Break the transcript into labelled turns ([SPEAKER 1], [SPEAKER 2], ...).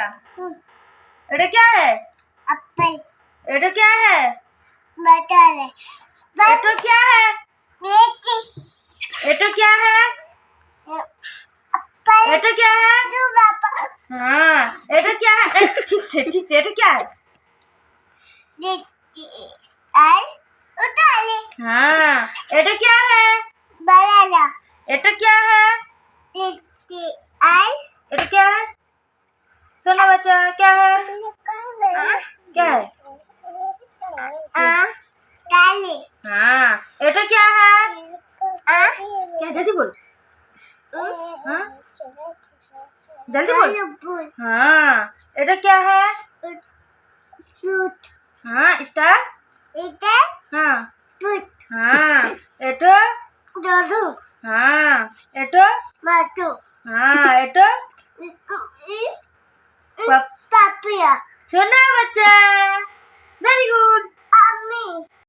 [SPEAKER 1] এটা এটা क्या है
[SPEAKER 2] एप्पल
[SPEAKER 1] এটা क्या है
[SPEAKER 2] बटर
[SPEAKER 1] এটা क्या है
[SPEAKER 2] लीची
[SPEAKER 1] এটা क्या है
[SPEAKER 2] एप्पल
[SPEAKER 1] এটা क्या है
[SPEAKER 2] दो पापा
[SPEAKER 1] हाँ এটা क्या है ठीक से এটা क्या है
[SPEAKER 2] लीची और उतारे
[SPEAKER 1] हाँ এটা क्या है
[SPEAKER 2] बनाना
[SPEAKER 1] এটা क्या है
[SPEAKER 2] लीची और
[SPEAKER 1] এটা क्या है सुनो बच्चा क्या है क्या है
[SPEAKER 2] डाली
[SPEAKER 1] हाँ এটা क्या है क्या जल्दी बोल हाँ जल्दी बोल
[SPEAKER 2] बोल
[SPEAKER 1] हाँ এটা क्या है
[SPEAKER 2] फ्रूट
[SPEAKER 1] हाँ स्टार
[SPEAKER 2] इधर
[SPEAKER 1] हाँ
[SPEAKER 2] फ्रूट
[SPEAKER 1] हाँ এটা
[SPEAKER 2] दोदू
[SPEAKER 1] हाँ এটা
[SPEAKER 2] माटू
[SPEAKER 1] हाँ এটা
[SPEAKER 2] पापिया
[SPEAKER 1] सुना बच्चा